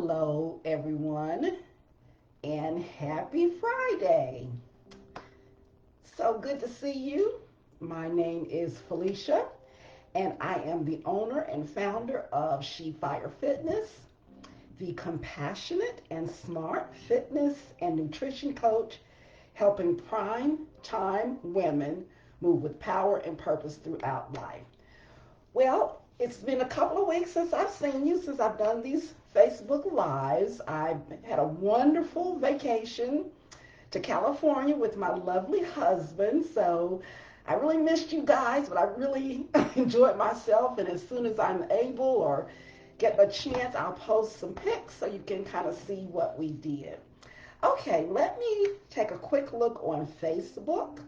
Hello, everyone, and happy Friday. So good to see you. My name is Felicia, and I am the owner and founder of She Fire Fitness, the compassionate and smart fitness and nutrition coach helping prime time women move with power and purpose throughout life. Well, it's been a couple of weeks since I've seen you, since I've done these Facebook Lives. I've had a wonderful vacation to California with my lovely husband. So I really missed you guys, but I really enjoyed myself. And as soon as I'm able or get a chance, I'll post some pics so you can kind of see what we did. Okay, let me take a quick look on Facebook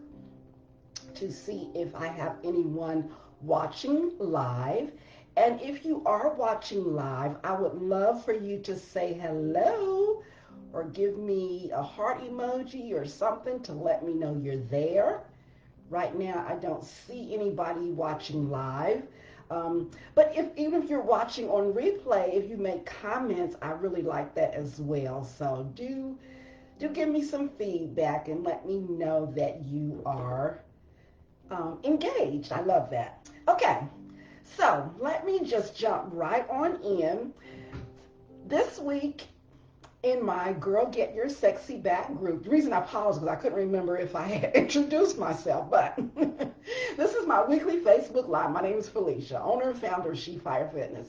to see if I have anyone watching live. And if you are watching live, I would love for you to say hello or give me a heart emoji or something to let me know you're there. Right now, I don't see anybody watching live. But even if you're watching on replay, if you make comments, I really like that as well. So do give me some feedback and let me know that you are engaged. I love that. Okay, so let me just jump right on in. This week in my Girl Get Your Sexy Back group, the reason I paused because I couldn't remember if I had introduced myself, but this is my weekly Facebook Live. My name is Felicia, owner and founder of She Fire Fitness.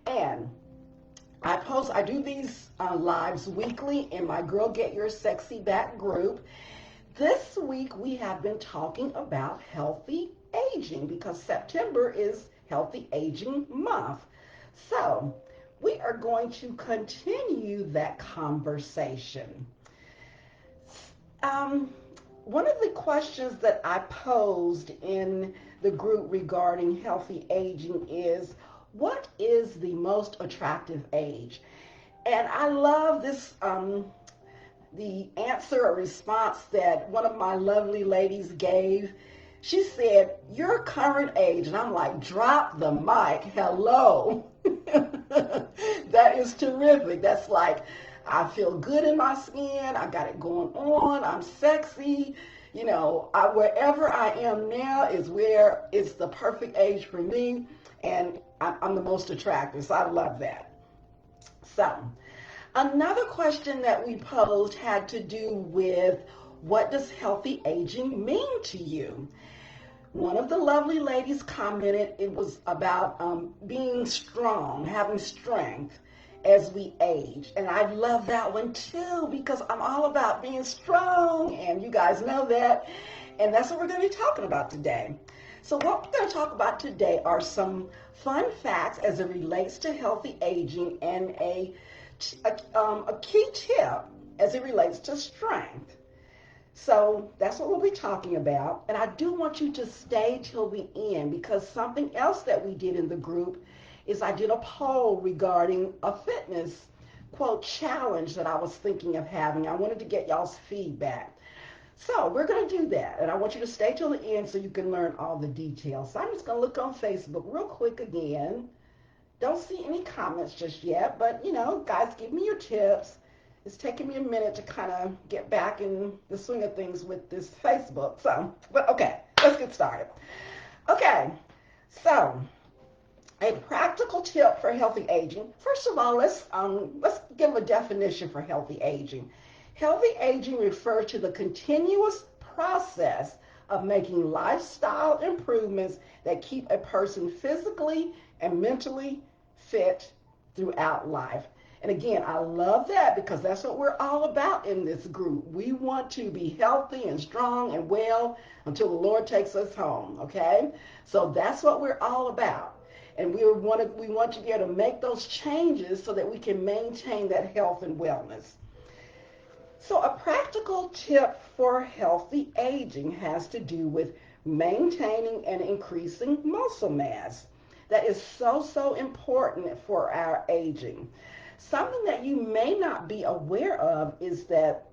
And I do these lives weekly in my Girl Get Your Sexy Back group. This week we have been talking about healthy aging because September is Healthy Aging Month. So we are going to continue that conversation. One of the questions that I posed in the group regarding healthy aging is, what is the most attractive age? And I love this the answer or response that one of my lovely ladies gave. She said, your current age. And I'm like, drop the mic. Hello. That is terrific. That's like, I feel good in my skin. I got it going on. I'm sexy. You know, wherever I am now is where it's the perfect age for me. And I'm the most attractive. So I love that. So another question that we posed had to do with, what does healthy aging mean to you? One of the lovely ladies commented it was about being strong, having strength as we age. And I love that one too, because I'm all about being strong, and you guys know that. And that's what we're going to be talking about today. So what we're going to talk about today are some fun facts as it relates to healthy aging, and a key tip as it relates to strength. So that's what we'll be talking about. And I do want you to stay till the end, because something else that we did in the group is I did a poll regarding a fitness, quote, challenge that I was thinking of having. I wanted to get y'all's feedback. So we're going to do that. And I want you to stay till the end so you can learn all the details. So I'm just going to look on Facebook real quick again. Don't see any comments just yet, but you know, guys, give me your tips. It's taking me a minute to kind of get back in the swing of things with this Facebook. So, but okay, let's get started. Okay, so a practical tip for healthy aging. First of all, let's give a definition for healthy aging. Healthy aging refers to the continuous process of making lifestyle improvements that keep a person physically and mentally fit throughout life. And again, I love that because that's what we're all about in this group. We want to be healthy and strong and well until the Lord takes us home, okay? So that's what we're all about. And we want to be able to make those changes so that we can maintain that health and wellness. So a practical tip for healthy aging has to do with maintaining and increasing muscle mass. That is so important for our aging. Something that you may not be aware of is that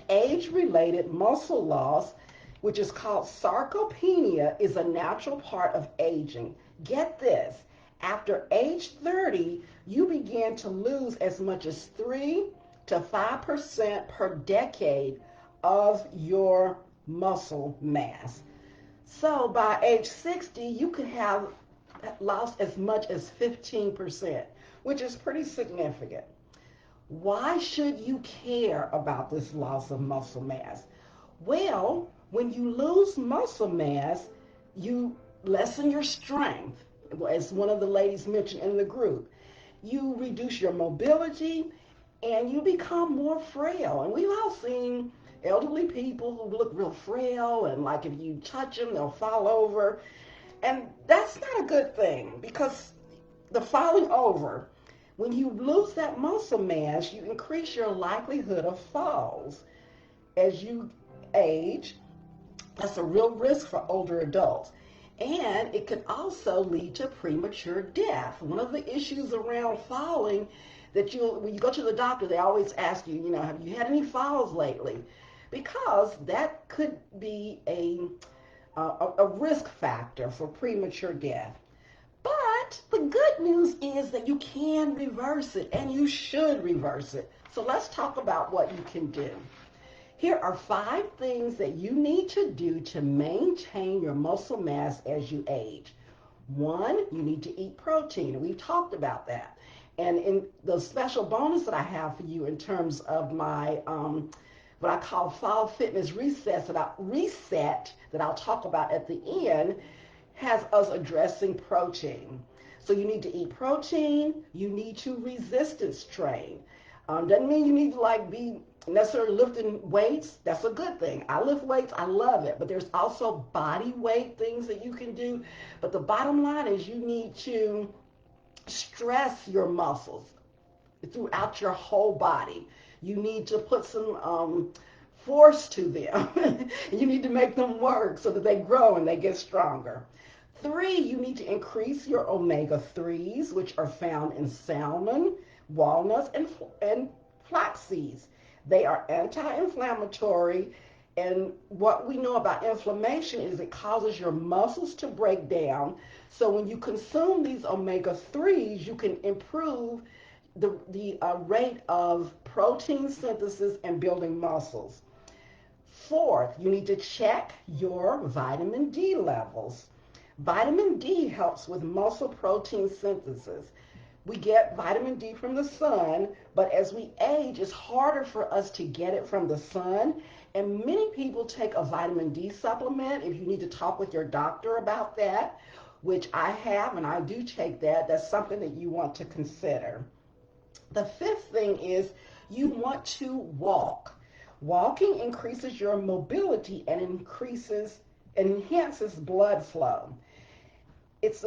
age-related muscle loss, which is called sarcopenia, is a natural part of aging. Get this, after age 30, you begin to lose as much as 3 to 5% per decade of your muscle mass. So by age 60, you could have lost as much as 15%, which is pretty significant. Why should you care about this loss of muscle mass? Well, when you lose muscle mass, you lessen your strength, as one of the ladies mentioned in the group. You reduce your mobility and you become more frail. And we've all seen elderly people who look real frail, and like if you touch them, they'll fall over. And that's not a good thing, because the falling over, when you lose that muscle mass, you increase your likelihood of falls. As you age, that's a real risk for older adults. And it can also lead to premature death. One of the issues around falling, that when you go to the doctor, they always ask you, have you had any falls lately? Because that could be a risk factor for premature death. But the good news is that you can reverse it, and you should reverse it. So let's talk about what you can do. Here are 5 things that you need to do to maintain your muscle mass as you age. 1, you need to eat protein, and we've talked about that. And in the special bonus that I have for you in terms of my what I call fall fitness reset that I'll talk about at the end, has us addressing protein. So you need to eat protein. You need to resistance train. Doesn't mean you need to be necessarily lifting weights. That's a good thing. I lift weights. I love it. But there's also body weight things that you can do. But the bottom line is you need to stress your muscles throughout your whole body. You need to put some force to them. You need to make them work so that they grow and they get stronger. 3, you need to increase your omega-3s, which are found in salmon, walnuts, and flax seeds. They are anti-inflammatory, and what we know about inflammation is it causes your muscles to break down. So when you consume these omega-3s, you can improve the rate of protein synthesis and building muscles. 4th, you need to check your vitamin D levels. Vitamin D helps with muscle protein synthesis. We get vitamin D from the sun, but as we age, it's harder for us to get it from the sun. And many people take a vitamin D supplement. If you need to talk with your doctor about that, which I have, and I do take that, that's something that you want to consider. The 5th thing is you want to walk. Walking increases your mobility and enhances blood flow. It's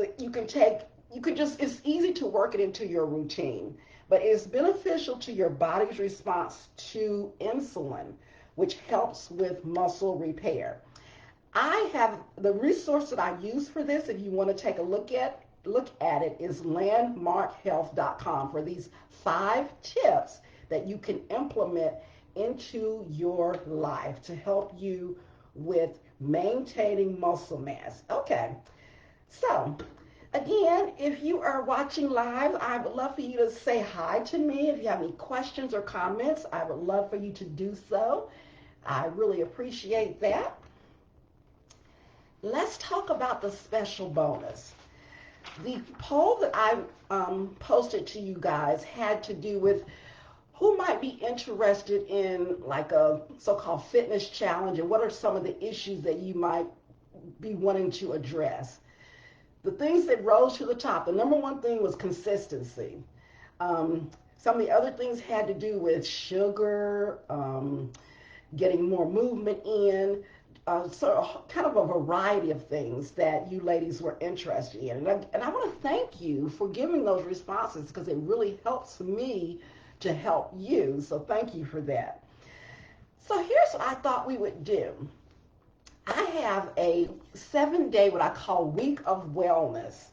easy to work it into your routine, but it's beneficial to your body's response to insulin, which helps with muscle repair. I have the resource that I use for this. If you want to take a look at it, is landmarkhealth.com for these 5 tips that you can implement into your life to help you with maintaining muscle mass. Okay, so again, if you are watching live, I would love for you to say hi to me. If you have any questions or comments, I would love for you to do so. I really appreciate that. Let's talk about the special bonus. The poll that I posted to you guys had to do with who might be interested in like a so-called fitness challenge, and what are some of the issues that you might be wanting to address. The things that rose to the top, the number 1 thing was consistency. Some of the other things had to do with sugar, getting more movement in, kind of a variety of things that you ladies were interested in. And I want to thank you for giving those responses, because it really helps me to help you. So thank you for that. So here's what I thought we would do. I have a 7-day, what I call week of wellness,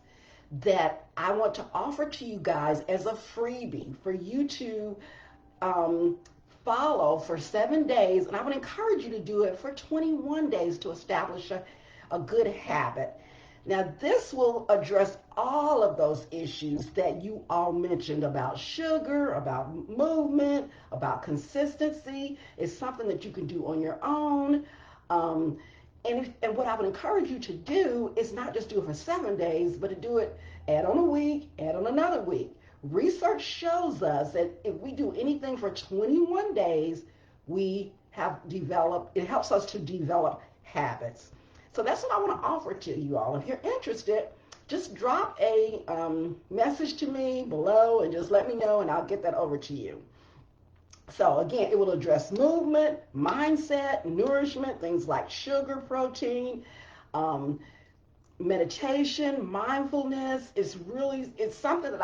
that I want to offer to you guys as a freebie for you to follow for 7 days. And I would encourage you to do it for 21 days to establish a good habit. Now, this will address all of those issues that you all mentioned about sugar, about movement, about consistency. It's something that you can do on your own. Um, and what I would encourage you to do is not just do it for 7 days, but to do it, add on a week, add on another week. Research shows us that if we do anything for 21 days, we have developed, it helps us to develop habits. So that's what I want to offer to you all. If you're interested, just drop a message to me below and just let me know, and I'll get that over to you. So again, it will address movement, mindset, nourishment, things like sugar, protein, um, meditation, mindfulness. It's something that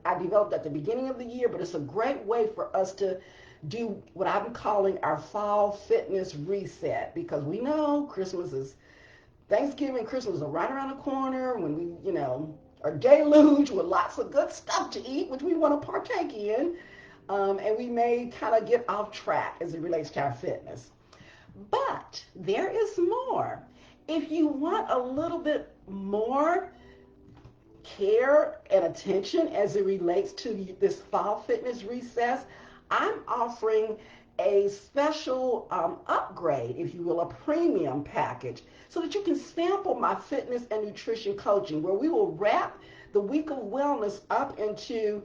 I developed at the beginning of the year, but it's a great way for us to do what I'm calling our fall fitness reset, because we know Thanksgiving, Christmas are right around the corner when are deluged with lots of good stuff to eat, which we want to partake in. And we may kind of get off track as it relates to our fitness. But there is more. If you want a little bit more care and attention as it relates to this fall fitness recess, I'm offering a special upgrade, if you will, a premium package, so that you can sample my fitness and nutrition coaching, where we will wrap the week of wellness up into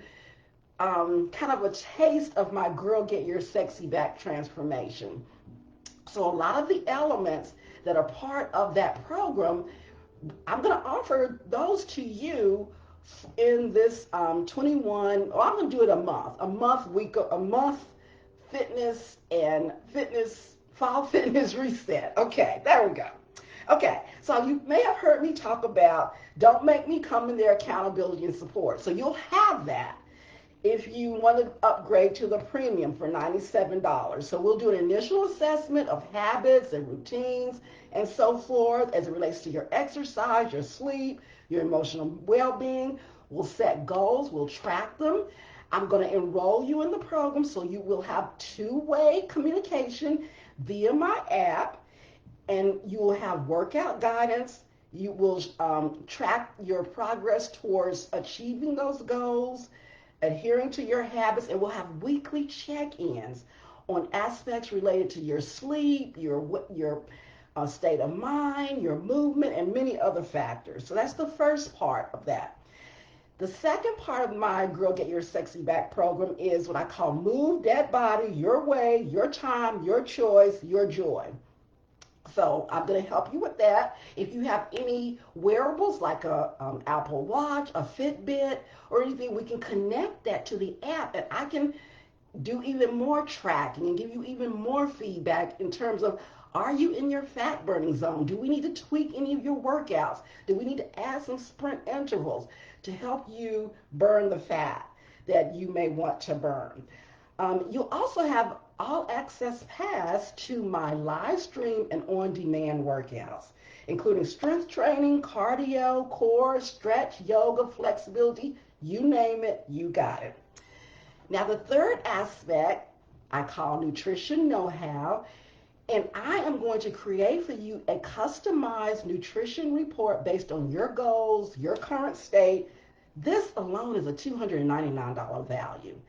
kind of a taste of my Girl Get Your Sexy Back transformation. So a lot of the elements that are part of that program, I'm going to offer those to you in this 21, or I'm going to do it a month fall fitness reset. Okay, there we go. Okay, so you may have heard me talk about Don't Make Me Come in There accountability and support. So you'll have that if you want to upgrade to the premium for $97. So we'll do an initial assessment of habits and routines and so forth as it relates to your exercise, your sleep, your emotional well-being. We'll set goals, we'll track them. I'm going to enroll you in the program so you will have two-way communication via my app, and you will have workout guidance. You will track your progress towards achieving those goals, adhering to your habits, and we'll have weekly check-ins on aspects related to your sleep, your state of mind, your movement, and many other factors. So that's the first part of that. The second part of my Girl Get Your Sexy Back program is what I call Move That Body Your Way, Your Time, Your Choice, Your Joy. So I'm going to help you with that. If you have any wearables like a Apple Watch, a Fitbit, or anything, we can connect that to the app, and I can do even more tracking and give you even more feedback in terms of, are you in your fat burning zone? Do we need to tweak any of your workouts? Do we need to add some sprint intervals to help you burn the fat that you may want to burn? You'll also have all access pass to my live stream and on-demand workouts, including strength training, cardio, core, stretch, yoga, flexibility, you name it, you got it. Now the third aspect I call nutrition know-how, and I am going to create for you a customized nutrition report based on your goals, your current state. This alone is a $299 value,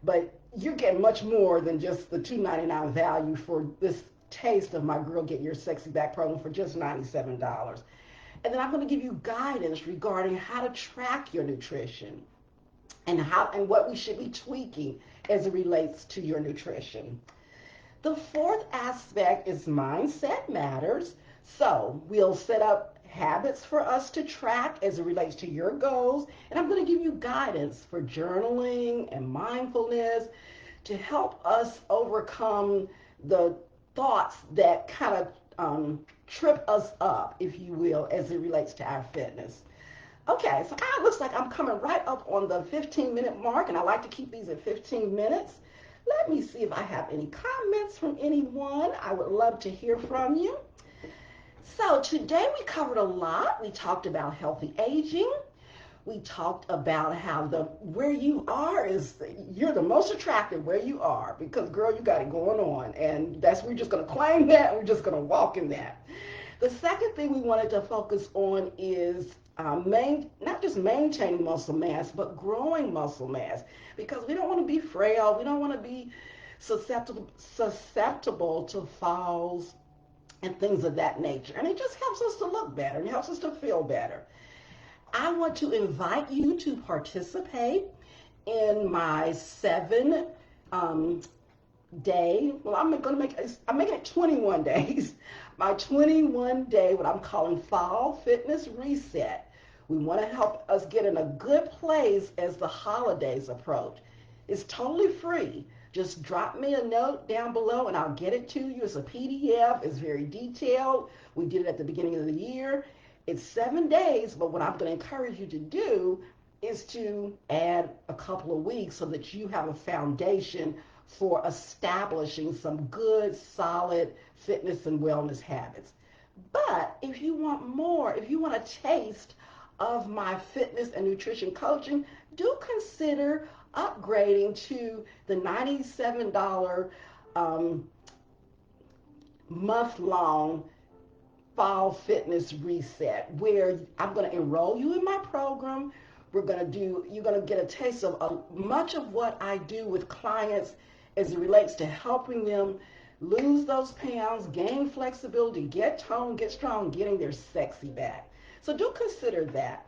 but you're getting much more than just the $299 value for this taste of my Girl Get Your Sexy Back program for just $97. And then I'm going to give you guidance regarding how to track your nutrition and what we should be tweaking as it relates to your nutrition. The fourth aspect is Mindset Matters. So we'll set up habits for us to track as it relates to your goals. And I'm going to give you guidance for journaling and mindfulness to help us overcome the thoughts that kind of trip us up, if you will, as it relates to our fitness. Okay, so it looks like I'm coming right up on the 15-minute mark, and I like to keep these at 15 minutes. Let me see if I have any comments from anyone. I would love to hear from you. So today we covered a lot. We talked about healthy aging. We talked about how where you are you're the most attractive where you are, because girl, you got it going on, and we're just going to claim that, and we're just going to walk in that. The second thing we wanted to focus on is not just maintaining muscle mass, but growing muscle mass, because we don't want to be frail. We don't want to be susceptible to falls and things of that nature. And it just helps us to look better and helps us to feel better. I want to invite you to participate in my 7 day. Well, I'm making it 21 days. My 21-day, what I'm calling Fall Fitness Reset. We want to help us get in a good place as the holidays approach. It's totally free. Just drop me a note down below and I'll get it to you. It's a PDF. It's very detailed. We did it at the beginning of the year. It's 7 days, but what I'm going to encourage you to do is to add a couple of weeks so that you have a foundation for establishing some good, solid fitness and wellness habits. But if you want more, if you want a taste of my fitness and nutrition coaching, do consider upgrading to the $97 month-long Fall Fitness Reset, where I'm going to enroll you in my program. You're going to get a taste of much of what I do with clients as it relates to helping them lose those pounds, gain flexibility, get toned, get strong, getting their sexy back. So do consider that.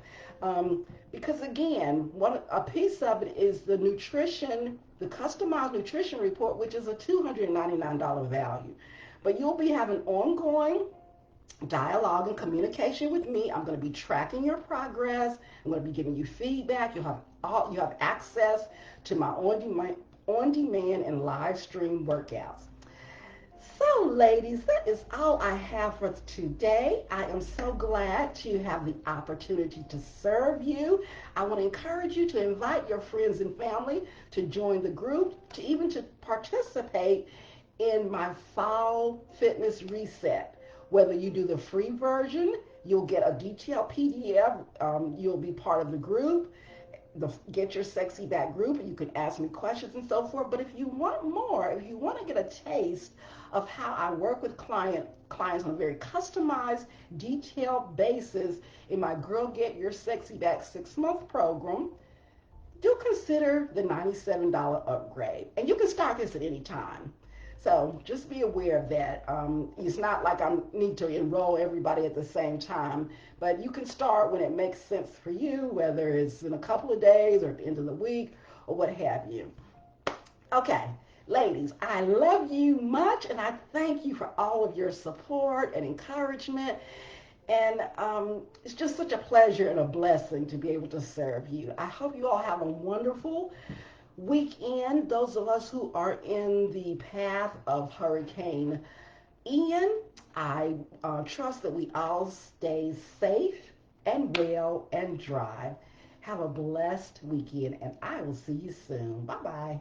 Because again, a piece of it is the nutrition, the customized nutrition report, which is a $299 value. But you'll be having ongoing dialogue and communication with me. I'm going to be tracking your progress. I'm going to be giving you feedback. You have access to my on-demand and live stream workouts. So ladies, that is all I have for today. I am so glad to have the opportunity to serve you. I want to encourage you to invite your friends and family to join the group, to participate in my Fall Fitness Reset. Whether you do the free version, you'll get a detailed PDF. You'll be part of the group, the Get Your Sexy Back group, and you can ask me questions and so forth. But if you want more, if you want to get a taste of how I work with clients on a very customized, detailed basis in my Girl Get Your Sexy Back 6-month program, do consider the $97 upgrade. And you can start this at any time. So just be aware of that. It's not like I need to enroll everybody at the same time, but you can start when it makes sense for you, whether it's in a couple of days or at the end of the week or what have you. Okay, ladies, I love you much and I thank you for all of your support and encouragement. And it's just such a pleasure and a blessing to be able to serve you. I hope you all have a wonderful weekend. Those of us who are in the path of Hurricane Ian, I trust that we all stay safe and well and dry. Have a blessed weekend and I will see you soon. Bye-bye.